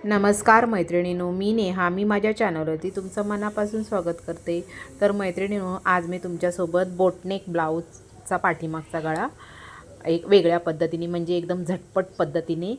नमस्कार मैत्रिणींनो, मी नेहा. मी माझ्या चॅनलवरती तुमचं मनापासून स्वागत करते. तर मैत्रिणींनो, आज मी तुमच्यासोबत बोटनेक ब्लाऊजचा पाठीमागचा गळा एक वेगळ्या पद्धतीने म्हणजे एकदम झटपट पद्धतीने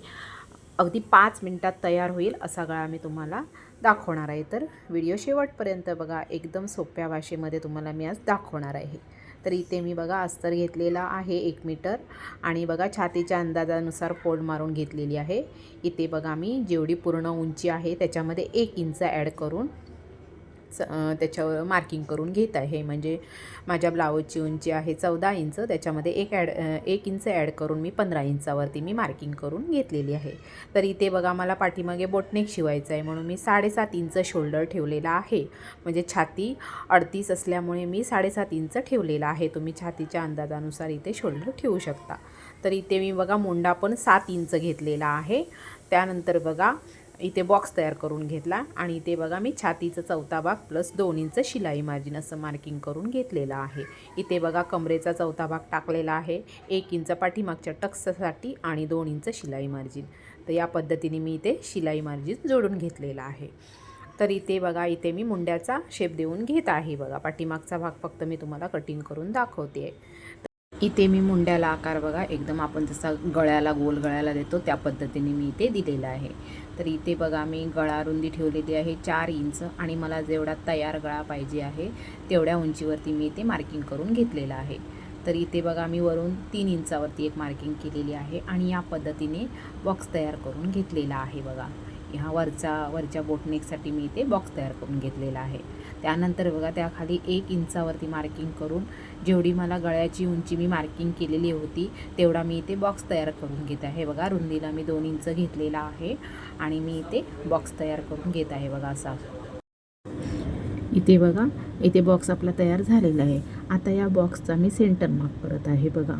अगदी 5 मिनिटात तयार होईल असा गळा मी तुम्हाला दाखवणार आहे. तर व्हिडिओ शेवटपर्यंत बघा. एकदम सोप्या भाषेमध्ये तुम्हाला मी आज दाखवणार आहे. तर इथे मी बघा अस्तर घेतलेला आहे 1 मीटर आणि बघा छातीच्या अंदाजानुसार फोल्ड मारून घेतलेली आहे. इथे बघा मी जेवढी पूर्ण उंची आहे त्याच्यामध्ये 1 इंच ॲड करून त्याच्यावर मार्किंग करून घेत आहे. म्हणजे माझ्या ब्लाऊजची उंची आहे 14 इंच, त्याच्यामध्ये 1 इंच ॲड करून मी 15 इंचावरती मी मार्किंग करून घेतलेली आहे. तर इथे बघा मला पाठीमागे बोटनेक शिवायचं आहे म्हणून मी 7.5 इंच शोल्डर ठेवलेला आहे. म्हणजे छाती 38 असल्यामुळे मी 7.5 इंच ठेवलेला आहे. तुम्ही छातीच्या अंदाजानुसार इथे शोल्डर ठेवू शकता. तर इथे मी बघा मुंडा पण 7 इंच घेतलेला आहे. त्यानंतर बघा इथे बॉक्स तयार करून घेतला आणि इथे बघा मी छातीचा चौथा भाग प्लस 2 इंच शिलाई मार्जिन असं मार्किंग करून घेतलेलं आहे. इथे बघा कमरेचा चौथा भाग टाकलेला आहे. 1 इंच पाठीमागच्या टक्ससाठी आणि 2 इंच शिलाई मार्जिन. तर या पद्धतीने मी इथे शिलाई मार्जिन जोडून घेतलेला आहे. तर इथे बघा इथे मी मुंड्याचा शेप देऊन घेत आहे. बघा पाठीमागचा भाग फक्त मी तुम्हाला कटिंग करून दाखवते. इथे मी मुंड्याला आकार बघा एकदम आपण जसा गळ्याला गोल गळ्याला देतो त्या पद्धतीने मी इथे दिलेला आहे. तर इथे बघा मी गळा रुंदी ठेवलेली आहे 4 इंच आणि मला जेवढा तयार गळा पाहिजे आहे तेवढ्या उंचीवरती मी इथे मार्किंग करून घेतलेलं आहे. तर इथे बघा मी वरून 3 इंचावरती एक मार्किंग केलेली आहे आणि या पद्धतीने बॉक्स तयार करून घेतलेला आहे. बघा ह्या वरच्या बोटनेकसाठी मी इथे बॉक्स तयार करून घेतलेला आहे. त्यानंतर बघा त्याखाली 1 इंचावरती मार्किंग करून जेवढी मला गळ्याची उंची मी मार्किंग केलेली होती तेवढा मी इथे बॉक्स तयार करून घेत आहे. बघा रुंदीला मी 2 इंच घेतलेला आहे आणि मी इथे बॉक्स तयार करून घेत आहे. बघा असा इथे बघा इथे बॉक्स आपला तयार झालेला आहे. आता या बॉक्सचा मी सेंटर मार्क करत आहे. बघा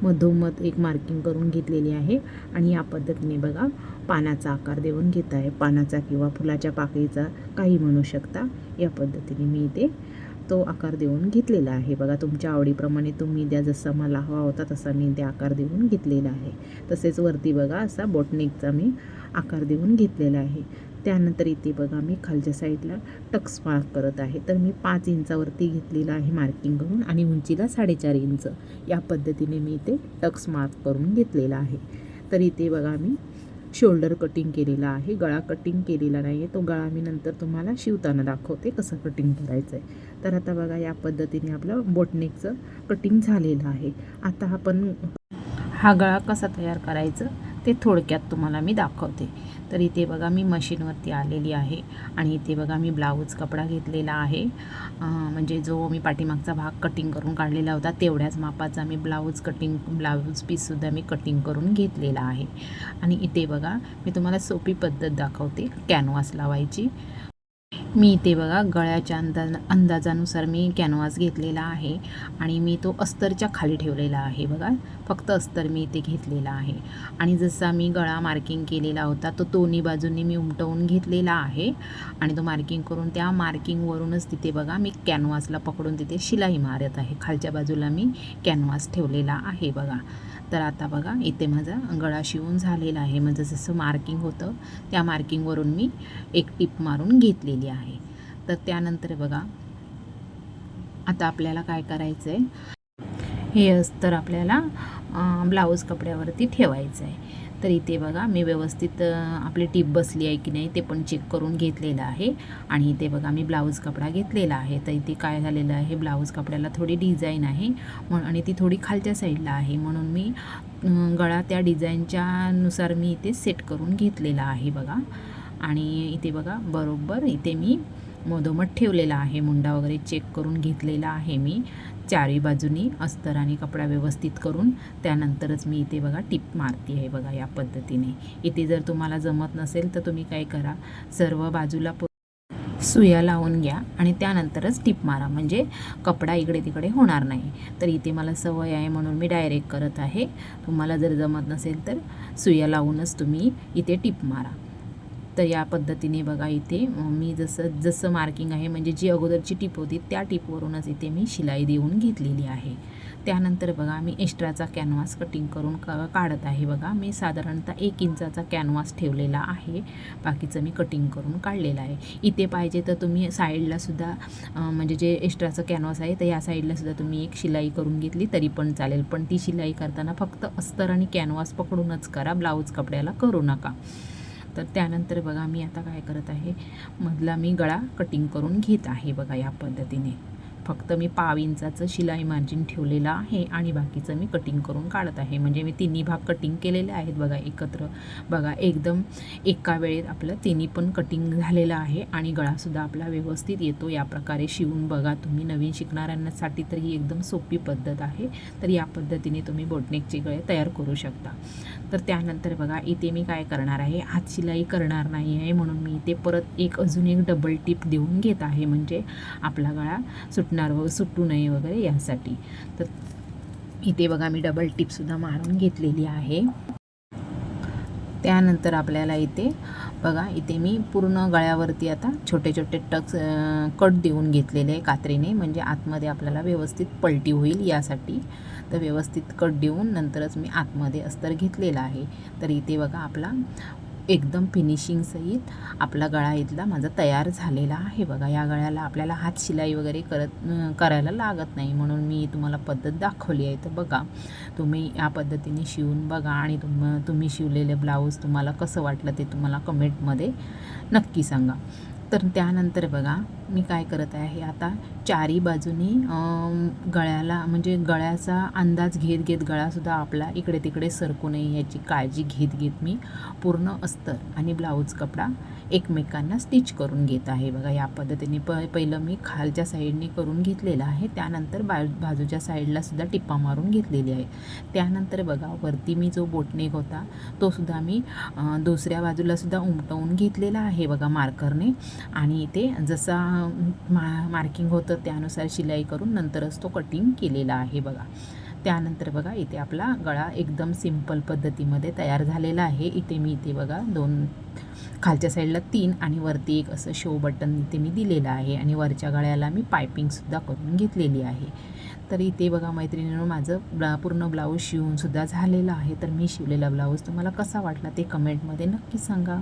मधोमध एक मार्किंग करून घेतलेली आहे आणि या पद्धतीने बघा पानाचा आकार देऊन घेत आहे. पानाचा किंवा फुलाच्या पाकळीचा काही म्हणू शकता. या पद्धतीने मी इथे तो आकार देऊन घेतलेला आहे. बघा तुमच्या आवडीप्रमाणे तुम्ही द्या, जसा मला हवा होता तसा मी ते आकार देऊन घेतलेला आहे. तसेच वरती बघा असा बोटनेकचा मी आकार देऊन घेतलेला आहे. त्यानंतर इथे बघा मी खालच्या साईडला टक्स मार्क करत आहे. तर मी 5 इंचावरती घेतलेला आहे मार्किंग करून आणि उंचीला 4.5 इंच या पद्धतीने मी इथे टक्स मार्क करून घेतलेला आहे. तर इथे बघा मी शोल्डर कटिंग केलेला आहे. गळा कटिंग केलेला नाही आहे. तो गळा मी नंतर तुम्हाला शिवताना दाखवते कसं कटिंग करायचं आहे. तर आता बघा या पद्धतीने आपलं बोटनेकचं कटिंग झालेलं आहे. आता आपण हा गळा कसा तयार करायचं ते थोडक्यात तुम्हाला मी दाखवते. तर इथे बघा मी मशीनवरती आलेली आहे आणि इथे बघा मी ब्लाऊज कपडा घेतलेला आहे. म्हणजे जो मी पाठीमागचा भाग कटिंग करून काढलेला होता तेवढ्याच मापाचा मी ब्लाऊज पीससुद्धा मी कटिंग करून घेतलेला आहे. आणि इथे बघा मी तुम्हाला सोपी पद्धत दाखवते कॅनव्हास लावायची. मी इथे बघा गळ्याच्या अंदाजानुसार मी कॅनव्हास घेतलेला आहे आणि मी तो अस्तरच्या खाली ठेवलेला आहे. बघा फक्त अस्तर मी इथे घेतलेला आहे आणि जसा मी गळा मार्किंग केलेला होता तो दोन्ही बाजूंनी मी उमटवून घेतलेला आहे आणि तो मार्किंग करून त्या मार्किंगवरूनच तिथे बघा मी कॅनव्हासला पकडून तिथे शिलाई मारत आहे. खालच्या बाजूला मी कॅनव्हास ठेवलेला आहे. बघा तर आता बघा इथे माझा गळा शिवून झालेला आहे. म्हणजे जसं मार्किंग होतं त्या मार्किंगवरून मी एक टिप मारून घेतलेली आहे. तर त्यानंतर बघा आता आपल्याला काय करायचं आहे, हे अस्तर आपल्याला ब्लाऊज कपड्यावरती ठेवायचं आहे. तर इथे बघा मी व्यवस्थित आपली टिप बसली आहे की नाही ते पण चेक करून घेतलेलं आहे आणि इथे बघा मी ब्लाऊज कपडा घेतलेला आहे. तर इथे काय झालेलं आहे, ब्लाऊज कपड्याला थोडी डिझाईन आहे आणि ती थोडी खालच्या साईडला आहे म्हणून मी गळा त्या डिझाईनच्या नुसार मी इथे सेट करून घेतलेला आहे. बघा आणि इथे बघा बरोबर इथे मी मधोमध ठेवलेला आहे. मुंडा वगैरे चेक करून घेतलेला आहे मी चारही बाजूनी अस्तर आणि कपडा व्यवस्थित करून. त्यानंतरच मी इथे बघा टिप मारते आहे. बघा या पद्धतीने. इथे जर तुम्हाला जमत नसेल तर तुम्ही काय करा, सर्व बाजूला सुया लावून घ्या आणि त्यानंतरच टिप मारा, म्हणजे कपडा इकडे तिकडे होणार नाही. तर इथे मला सवय आहे म्हणून मी डायरेक्ट करत आहे. तुम्हाला जर जमत नसेल तर सुया लावूनच तुम्ही इथे टिप मारा. तर या पद्धतीने बघा इथे मी जसं मार्किंग आहे म्हणजे जी अगोदरची टिप होती त्या टिपवरूनच इथे मी शिलाई देऊन घेतलेली आहे. त्यानंतर बघा मी एक्स्ट्राचा कॅनव्हास कटिंग करून काढत आहे. बघा मी साधारणतः 1 इंचाचा कॅनव्हास ठेवलेला आहे, बाकीचं मी कटिंग करून काढलेलं आहे. इथे पाहिजे तर तुम्ही साईडलासुद्धा म्हणजे जे एक्स्ट्राचं कॅनव्हास आहे तर या साईडलासुद्धा तुम्ही एक शिलाई करून घेतली तरी पण चालेल, पण ती शिलाई करताना फक्त अस्तर आणि कॅनव्हास पकडूनच करा, ब्लाऊज कपड्याला करू नका. तर त्यानंतर बघा मी आता काय करत आहे, मधला मी गळा कटिंग करून घेत आहे. बघा या पद्धतीने फक्त मी 1/2 इंचाचं शिलाई मार्जिन ठेवलेलं आहे आणि बाकीचं मी कटिंग करून काढत आहे. म्हणजे मी तिन्ही भाग कटिंग केलेले आहेत बघा एकत्र. बघा एकदम एका वेळेत आपलं तिन्ही पण कटिंग झालेलं आहे आणि गळासुद्धा आपला व्यवस्थित येतो. या प्रकारे शिवून बघा तुम्ही. नवीन शिकणाऱ्यांसाठी तर ही एकदम सोपी पद्धत आहे. तर या पद्धतीने तुम्ही बोटनेकचे गळे तयार करू शकता. तर त्यानंतर बघा इथे मी काय करणार आहे, हात शिलाई करणार नाही आहे म्हणून मी इथे परत अजून एक डबल टिप देऊन घेत आहे, म्हणजे आपला गळा सुटू नये वगैरे यासाठी. तर इथे बघा मी डबल टिपसुद्धा मारून घेतलेली आहे. त्यानंतर आपल्याला इथे बघा इथे मी पूर्ण गळ्यावरती आता छोटे छोटे कट देऊन घेतलेले आहे कात्रीने, म्हणजे आतमध्ये आपल्याला व्यवस्थित पलटी होईल यासाठी. तर व्यवस्थित कट देऊन नंतरच मी आतमध्ये अस्तर घेतलेला आहे. तर इथे बघा आपला एकदम फिनिशिंग सहित आपला गळा इथला माझा तयार झालेला आहे. बघा या गळ्याला आपल्याला हात शिलाई वगैरे करायला लागत नाही, म्हणून मी तुम्हाला पद्धत दाखवली आहे. तर बघा तुम्ही या पद्धतीने शिवून बघा आणि तुम्ही शिवलेले ब्लाऊज तुम्हाला कसं वाटलं ते तुम्हाला कमेंटमध्ये नक्की सांगा. तर त्यानंतर बघा मी काय करत आहे, आता चारी बाजूनी गळ्याला म्हणजे गळ्याचा अंदाज घेत गळासुद्धा आपला इकडे तिकडे सरकू नये याची काळजी घेत मी पूर्ण अस्तर आणि ब्लाऊज कपडा एकमेकांना स्टिच करून घेत आहे. बघा या पद्धतीने पहिलं मी खालच्या साईडने करून घेतलेलं आहे, त्यानंतर बाजूच्या साईडलासुद्धा टिप्पा मारून घेतलेली आहे. त्यानंतर बघा वरती मी जो बोटनेक होता तो सुद्धा मी दुसऱ्या बाजूलासुद्धा उमटवून घेतलेला आहे बघा मार्करने, आणि इथे जसा मार्किंग होतं त्यानुसार शिलाई करून नंतरच तो कटिंग केलेला आहे. बघा त्यानंतर बघा इथे आपला गळा एकदम सिंपल पद्धतीमध्ये तयार झालेला आहे. इथे बघा 2 खालच्या साईडला 3 आणि वरती एक असं शो बटन इथे मी दिलेलं आहे आणि वरच्या गळ्याला मी पायपिंगसुद्धा करून घेतलेली आहे. तर इथे बघा मैत्रिणींनो माझं पूर्ण ब्लाऊज शिवूनसुद्धा झालेलं आहे. तर मी शिवलेला ब्लाऊज तुम्हाला कसा वाटला ते कमेंटमध्ये नक्की सांगा.